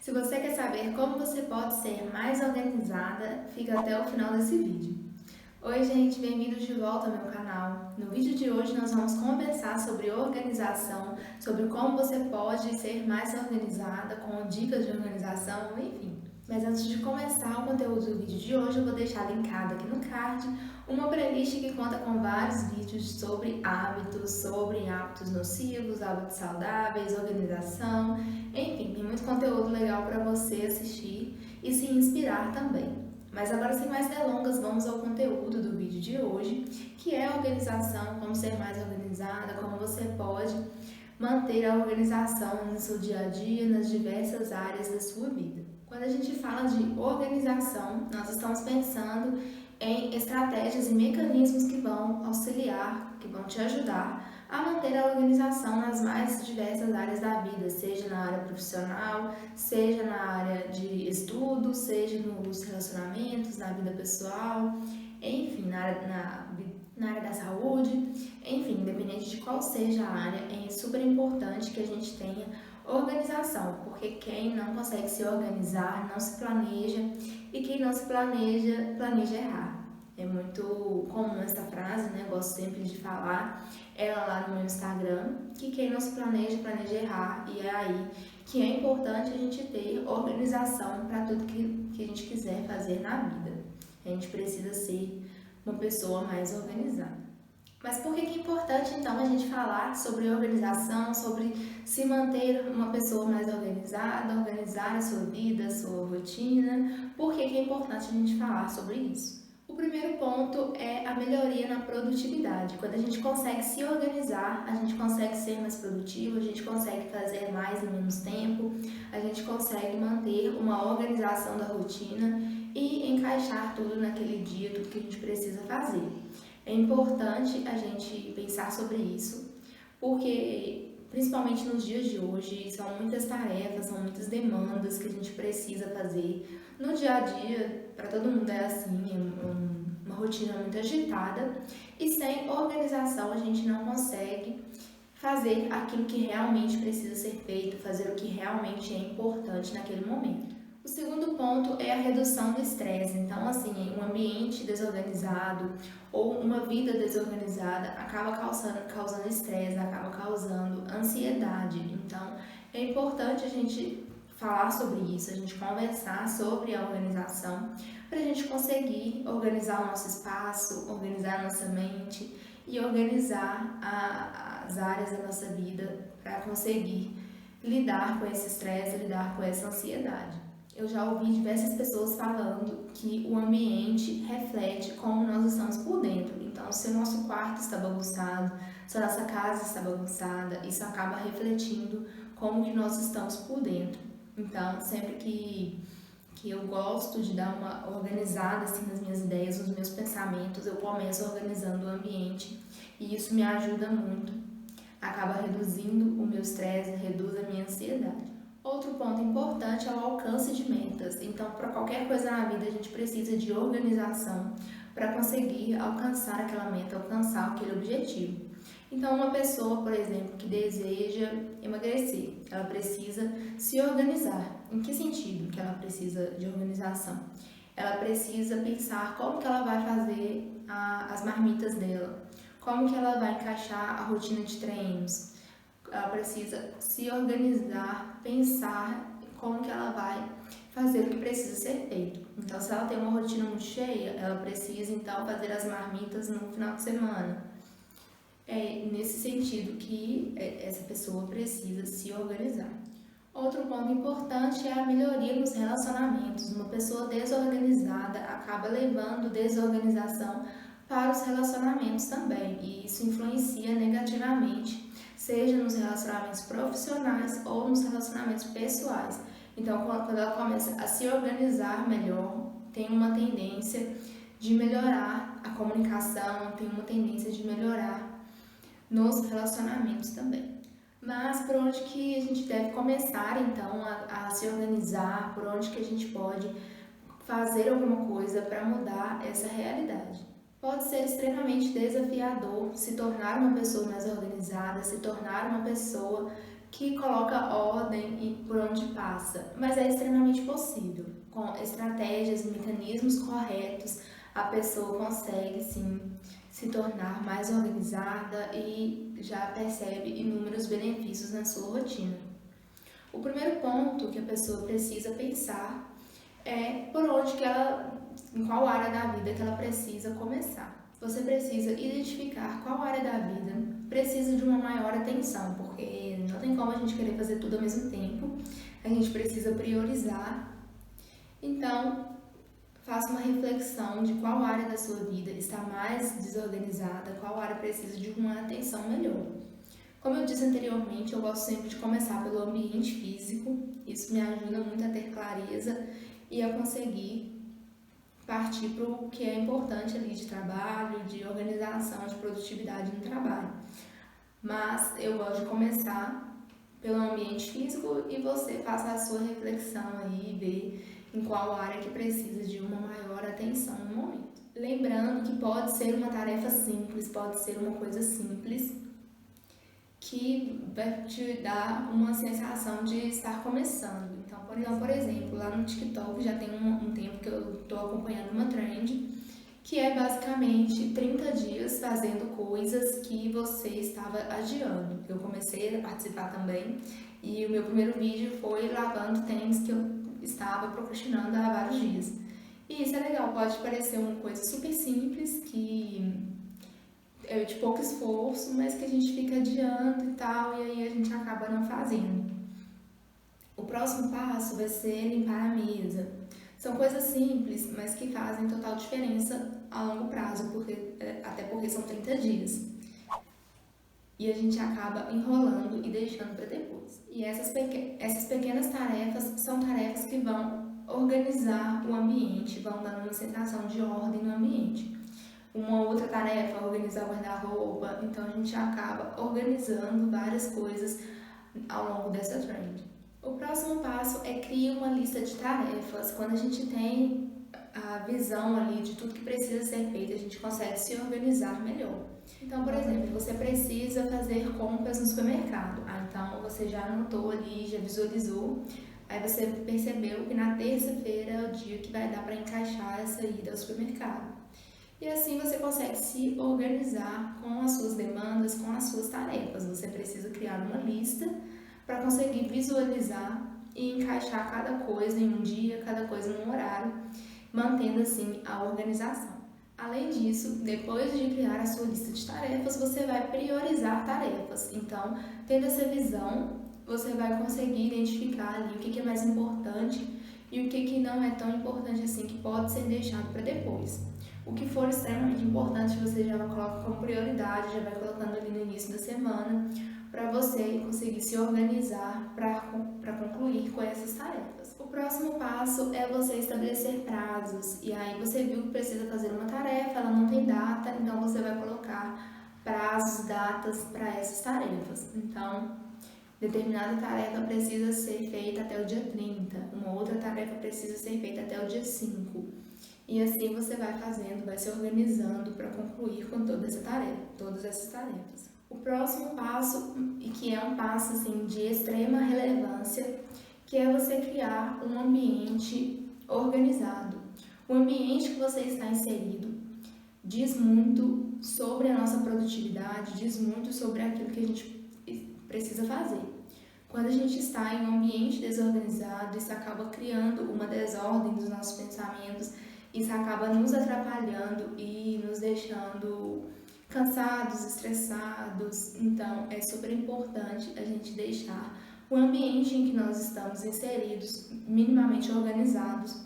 Se você quer saber como você pode ser mais organizada, fica até o final desse vídeo. Oi gente, bem-vindos de volta ao meu canal. No vídeo de hoje nós vamos conversar sobre organização, sobre como você pode ser mais organizada, com dicas de organização, enfim. Mas antes de começar o conteúdo do vídeo de hoje, eu vou deixar linkado aqui no card uma playlist que conta com vários vídeos sobre hábitos nocivos, hábitos saudáveis, organização, enfim, tem muito conteúdo legal para você assistir e se inspirar também. Mas agora, sem mais delongas, vamos ao conteúdo do vídeo de hoje, que é a organização, como ser mais organizada, como você pode manter a organização no seu dia a dia, nas diversas áreas da sua vida. Quando a gente fala de organização, nós estamos pensando em estratégias e mecanismos que vão auxiliar, que vão te ajudar a manter a organização nas mais diversas áreas da vida, seja na área profissional, seja na área de estudo, seja nos relacionamentos, na vida pessoal, enfim, na área da saúde, enfim, independente de qual seja a área, é super importante que a gente tenha organização, porque quem não consegue se organizar não se planeja e quem não se planeja, planeja errar. É muito comum essa frase, né? Gosto sempre de falar ela lá no meu Instagram, que quem não se planeja, planeja errar, e é aí que é importante a gente ter organização para tudo que a gente quiser fazer na vida. A gente precisa ser uma pessoa mais organizada. Mas por que é importante então a gente falar sobre organização, sobre se manter uma pessoa mais organizada, organizar a sua vida, a sua rotina? Por que é importante a gente falar sobre isso? O primeiro ponto é a melhoria na produtividade. Quando a gente consegue se organizar, a gente consegue ser mais produtivo, a gente consegue fazer mais em menos tempo, a gente consegue manter uma organização da rotina e encaixar tudo naquele dia, tudo que a gente precisa fazer. É importante a gente pensar sobre isso, porque principalmente nos dias de hoje são muitas tarefas, são muitas demandas que a gente precisa fazer. No dia a dia, para todo mundo é assim, é uma rotina muito agitada e sem organização a gente não consegue fazer aquilo que realmente precisa ser feito, fazer o que realmente é importante naquele momento. O segundo ponto é a redução do estresse. Então, assim, um ambiente desorganizado ou uma vida desorganizada acaba causando estresse, acaba causando ansiedade. Então, é importante a gente falar sobre isso, a gente conversar sobre a organização para a gente conseguir organizar o nosso espaço, organizar a nossa mente e organizar as áreas da nossa vida para conseguir lidar com esse estresse, lidar com essa ansiedade. Eu já ouvi diversas pessoas falando que o ambiente reflete como nós estamos por dentro. Então, se o nosso quarto está bagunçado, se a nossa casa está bagunçada, isso acaba refletindo como que nós estamos por dentro. Então, sempre que eu gosto de dar uma organizada assim, nas minhas ideias, nos meus pensamentos, eu começo organizando o ambiente e isso me ajuda muito. Acaba reduzindo o meu estresse, reduz a minha ansiedade. Outro ponto importante é o alcance de metas. Então, para qualquer coisa na vida, a gente precisa de organização para conseguir alcançar aquela meta, alcançar aquele objetivo. Então, uma pessoa, por exemplo, que deseja emagrecer, ela precisa se organizar. Em que sentido que ela precisa de organização? Ela precisa pensar como que ela vai fazer as marmitas dela, como que ela vai encaixar a rotina de treinos. Ela precisa se organizar, pensar como que ela vai fazer o que precisa ser feito. Então, se ela tem uma rotina muito cheia, ela precisa então fazer as marmitas no final de semana. É nesse sentido que essa pessoa precisa se organizar. Outro ponto importante é a melhoria nos relacionamentos. Uma pessoa desorganizada acaba levando desorganização para os relacionamentos também, e isso influencia negativamente, seja nos relacionamentos profissionais ou nos relacionamentos pessoais. Então, quando ela começa a se organizar melhor, tem uma tendência de melhorar a comunicação, tem uma tendência de melhorar nos relacionamentos também. Mas por onde que a gente deve começar então a se organizar, por onde que a gente pode fazer alguma coisa para mudar essa realidade? Pode ser extremamente desafiador se tornar uma pessoa mais organizada, se tornar uma pessoa que coloca ordem por onde passa, mas é extremamente possível. Com estratégias e mecanismos corretos, a pessoa consegue sim se tornar mais organizada e já percebe inúmeros benefícios na sua rotina. O primeiro ponto que a pessoa precisa pensar é em qual área da vida que ela precisa começar. Você precisa identificar qual área da vida precisa de uma maior atenção, porque não tem como a gente querer fazer tudo ao mesmo tempo, a gente precisa priorizar. Então, faça uma reflexão de qual área da sua vida está mais desorganizada, qual área precisa de uma atenção melhor. Como eu disse anteriormente, eu gosto sempre de começar pelo ambiente físico, isso me ajuda muito a ter clareza e a conseguir partir para o que é importante ali de trabalho, de organização, de produtividade no trabalho. Mas eu gosto de começar pelo ambiente físico e você faça a sua reflexão aí e ver em qual área que precisa de uma maior atenção no momento. Lembrando que pode ser uma tarefa simples, pode ser uma coisa simples, que vai te dar uma sensação de estar começando. Então, por exemplo, lá no TikTok já tem um tempo que eu estou acompanhando uma trend que é basicamente 30 dias fazendo coisas que você estava adiando. Eu comecei a participar também e o meu primeiro vídeo foi lavando tênis que eu estava procrastinando há vários dias. E isso é legal, pode parecer uma coisa super simples que é de pouco esforço, mas que a gente fica adiando e tal, e aí a gente acaba não fazendo. O próximo passo vai ser limpar a mesa. São coisas simples, mas que fazem total diferença a longo prazo, até porque são 30 dias. E a gente acaba enrolando e deixando para depois. E essas pequenas tarefas são tarefas que vão organizar o ambiente, vão dando uma sensação de ordem no ambiente. Uma outra tarefa é organizar o guarda-roupa, então a gente acaba organizando várias coisas ao longo dessa trend. O próximo passo é criar uma lista de tarefas. Quando a gente tem a visão ali de tudo que precisa ser feito, a gente consegue se organizar melhor. Então, por exemplo, você precisa fazer compras no supermercado. Então você já anotou ali, já visualizou. Aí você percebeu que na terça-feira é o dia que vai dar para encaixar essa ida ao supermercado. E assim você consegue se organizar com as suas demandas, com as suas tarefas. Você precisa criar uma lista para conseguir visualizar e encaixar cada coisa em um dia, cada coisa num horário, mantendo assim a organização. Além disso, depois de criar a sua lista de tarefas, você vai priorizar tarefas. Então, tendo essa visão, você vai conseguir identificar ali o que é mais importante e o que não é tão importante assim, que pode ser deixado para depois. O que for extremamente importante, você já coloca como prioridade, já vai colocando ali no início da semana, para você conseguir se organizar para concluir com essas tarefas. O próximo passo é você estabelecer prazos. E aí você viu que precisa fazer uma tarefa, ela não tem data, então você vai colocar prazos, datas para essas tarefas. Então, determinada tarefa precisa ser feita até o dia 30, uma outra tarefa precisa ser feita até o dia 5. E assim você vai fazendo, vai se organizando para concluir com todas essas tarefas. O próximo passo, e que é um passo assim, de extrema relevância, que é você criar um ambiente organizado. O ambiente que você está inserido diz muito sobre a nossa produtividade, diz muito sobre aquilo que a gente precisa fazer. Quando a gente está em um ambiente desorganizado, isso acaba criando uma desordem dos nossos pensamentos, isso acaba nos atrapalhando e nos deixando cansados, estressados. Então, é super importante a gente deixar o ambiente em que nós estamos inseridos minimamente organizados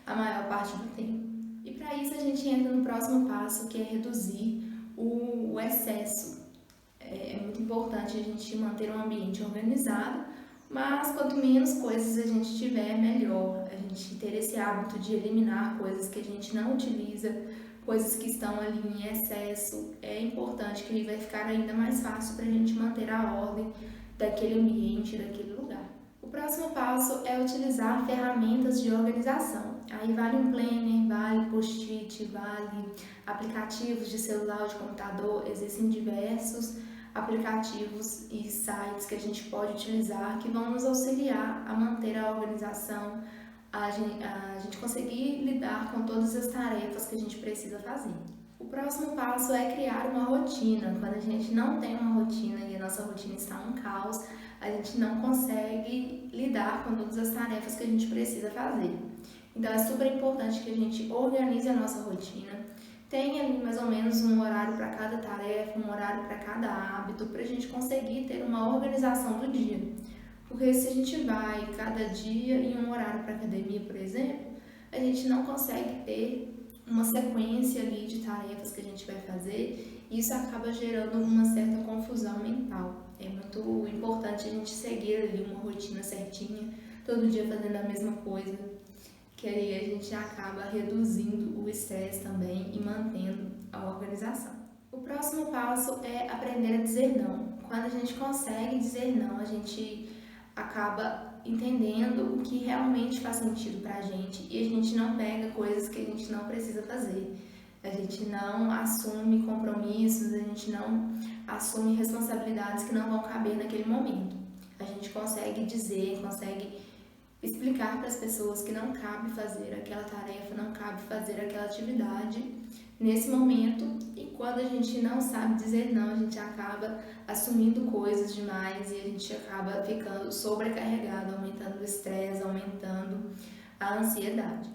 a maior parte do tempo. E para isso a gente entra no próximo passo, que é reduzir o excesso. É muito importante a gente manter um ambiente organizado, mas quanto menos coisas a gente tiver, melhor. A gente ter esse hábito de eliminar coisas que a gente não utiliza, coisas que estão ali em excesso, é importante, que vai ficar ainda mais fácil para a gente manter a ordem daquele ambiente, daquele lugar. O próximo passo é utilizar ferramentas de organização. Aí vale um planner, vale post-it, vale aplicativos de celular ou de computador, existem diversos aplicativos e sites que a gente pode utilizar que vão nos auxiliar a manter a organização, a gente conseguir lidar com todas as tarefas que a gente precisa fazer. O próximo passo é criar uma rotina. Quando a gente não tem uma rotina e a nossa rotina está um caos, a gente não consegue lidar com todas as tarefas que a gente precisa fazer. Então é super importante que a gente organize a nossa rotina, tenha ali mais ou menos um horário para cada tarefa, um horário para cada hábito, para a gente conseguir ter uma organização do dia. Porque se a gente vai cada dia em um horário para academia, por exemplo, a gente não consegue ter uma sequência ali de tarefas que a gente vai fazer e isso acaba gerando uma certa confusão mental. É muito importante a gente seguir ali uma rotina certinha, todo dia fazendo a mesma coisa, que aí a gente acaba reduzindo o estresse também e mantendo a organização. O próximo passo é aprender a dizer não. Quando a gente consegue dizer não, a gente acaba entendendo o que realmente faz sentido pra gente e a gente não pega coisas que a gente não precisa fazer. A gente não assume compromissos, a gente não assume responsabilidades que não vão caber naquele momento. A gente consegue dizer, consegue explicar para as pessoas que não cabe fazer aquela tarefa, não cabe fazer aquela atividade nesse momento, e quando a gente não sabe dizer não, a gente acaba assumindo coisas demais e a gente acaba ficando sobrecarregado, aumentando o estresse, aumentando a ansiedade.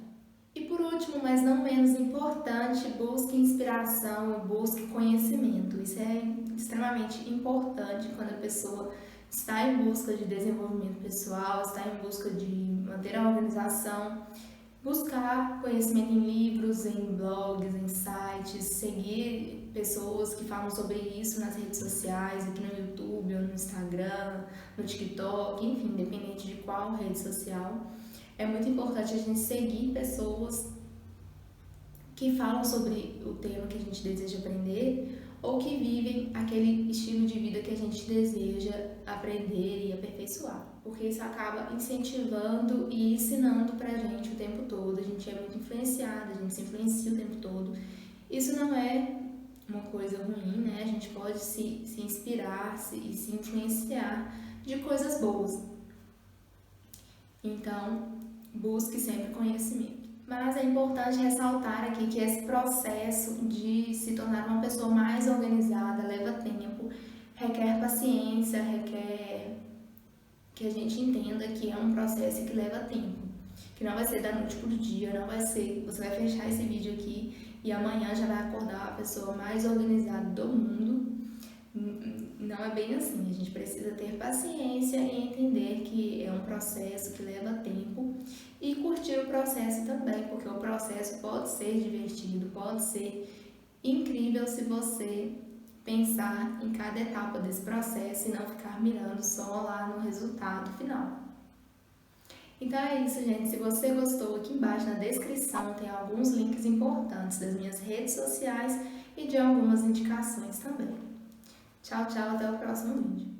E por último, mas não menos importante, busque inspiração, busque conhecimento. Isso é extremamente importante quando a pessoa está em busca de desenvolvimento pessoal, está em busca de manter a organização, buscar conhecimento em livros, em blogs, em sites, seguir pessoas que falam sobre isso nas redes sociais, aqui no YouTube, ou no Instagram, no TikTok, enfim, independente de qual rede social. É muito importante a gente seguir pessoas que falam sobre o tema que a gente deseja aprender ou que vivem aquele estilo de vida que a gente deseja aprender e aperfeiçoar, porque isso acaba incentivando e ensinando pra gente o tempo todo. A gente é muito influenciada, a gente se influencia o tempo todo. Isso não é uma coisa ruim, né? A gente pode se inspirar e se influenciar de coisas boas. Então, busque sempre conhecimento. Mas é importante ressaltar aqui que esse processo de se tornar uma pessoa mais organizada leva tempo, requer paciência, requer que a gente entenda que é um processo que leva tempo, que não vai ser da noite pro dia, não vai ser, você vai fechar esse vídeo aqui e amanhã já vai acordar a pessoa mais organizada do mundo. Não é bem assim, a gente precisa ter paciência e entender que é um processo que leva tempo e curtir o processo também, porque o processo pode ser divertido, pode ser incrível se você pensar em cada etapa desse processo e não ficar mirando só lá no resultado final. Então é isso, gente. Se você gostou, aqui embaixo na descrição tem alguns links importantes das minhas redes sociais e de algumas indicações também. Tchau, tchau, até o próximo vídeo.